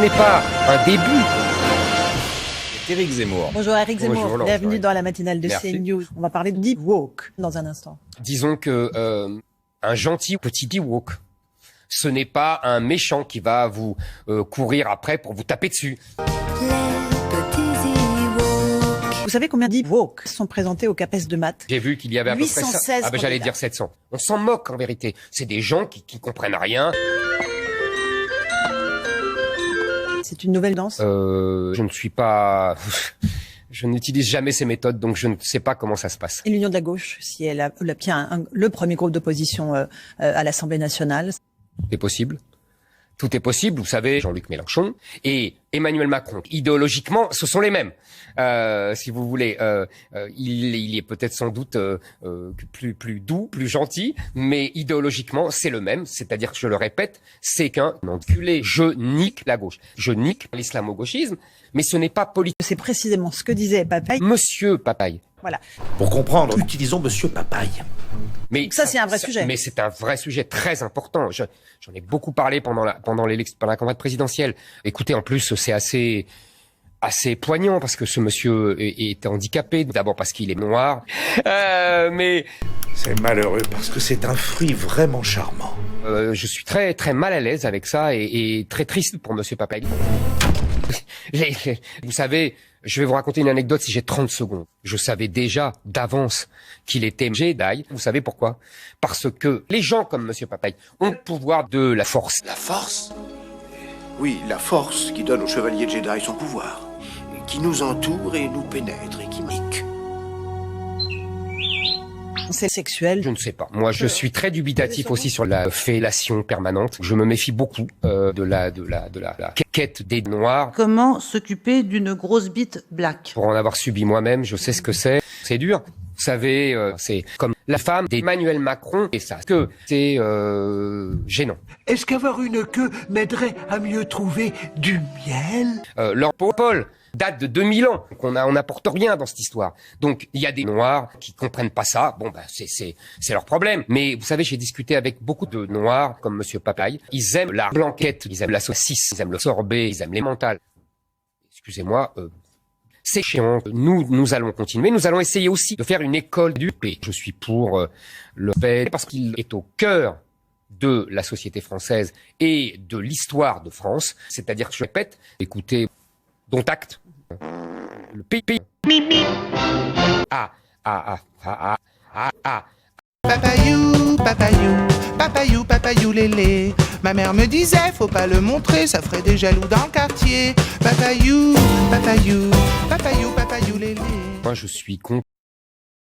n'est pas un début. Éric Zemmour. Bonjour Éric Zemmour, Bonjour, bienvenue dans la matinale de Merci. CNews. On va parler de Deep Woke dans un instant. Disons que un gentil petit Ewok, ce n'est pas un méchant qui va vous courir après pour vous taper dessus. Vous savez combien de Deep Woke sont présentés au CAPES de maths? J'ai vu qu'il y avait à peu près 816 ça. J'allais candidats. dire 700. On s'en moque en vérité. C'est des gens qui comprennent rien. C'est une nouvelle danse. Je ne suis pas... Je n'utilise jamais ces méthodes, donc je ne sais pas comment ça se passe. Et l'Union de la gauche, si elle obtient le premier groupe d'opposition à l'Assemblée nationale. Tout est possible. Tout est possible. Vous savez, Jean-Luc Mélenchon et Emmanuel Macron, idéologiquement, ce sont les mêmes. Si vous voulez, il est peut-être sans doute plus doux, plus gentil, mais idéologiquement, c'est le même. C'est-à-dire que, je le répète, c'est qu'un enculé. Je nique la gauche. Je nique l'islamo-gauchisme, mais ce n'est pas politique. C'est précisément ce que disait Papaye. Monsieur Papaye. Voilà. Pour comprendre, utilisons Monsieur Papaye. Mais Donc ça, c'est un vrai sujet. Mais c'est un vrai sujet très important. J'en ai beaucoup parlé pendant la campagne présidentielle. Écoutez, en plus, c'est assez poignant parce que ce monsieur est handicapé. D'abord parce qu'il est noir. Mais C'est malheureux parce que c'est un fruit vraiment charmant. je suis très très mal à l'aise avec ça et très triste pour monsieur Papaye. Vous savez, je vais vous raconter une anecdote si j'ai 30 secondes. Je savais déjà d'avance qu'il était Jedi. Vous savez pourquoi? Parce que les gens comme monsieur Papaye ont le pouvoir de la force. La force? Oui, la force qui donne au chevalier Jedi son pouvoir, qui nous entoure et nous pénètre et qui nique. C'est sexuel. Je ne sais pas. Moi, je suis très dubitatif aussi sur la fellation permanente. Je me méfie beaucoup de la quête des Noirs. Comment s'occuper d'une grosse bite black? Pour en avoir subi moi-même, je sais ce que c'est. C'est dur. Vous savez, c'est comme la femme d'Emmanuel Macron et ça. Que c'est gênant. Est-ce qu'avoir une queue m'aiderait à mieux trouver du miel? Leur Paul date de 2000 ans. Donc on n'apporte rien dans cette histoire. Donc il y a des Noirs qui comprennent pas ça. Bon ben c'est leur problème. Mais vous savez, j'ai discuté avec beaucoup de Noirs comme monsieur Papaye. Ils aiment la blanquette, ils aiment la saucisse, ils aiment le sorbet, ils aiment les mentales. Excusez-moi, c'est chiant. Nous allons continuer. Nous allons essayer aussi de faire une école du paix. Je suis pour le paix parce qu'il est au cœur de la société française et de l'histoire de France. C'est-à-dire que je répète, écoutez, dont acte. Le pays. Papayou, papayou, papayou, papayou lélé. Ma mère me disait, faut pas le montrer, ça ferait des jaloux dans le quartier. Papayou, papayou, papayou, papayou lélé. Moi, je suis contre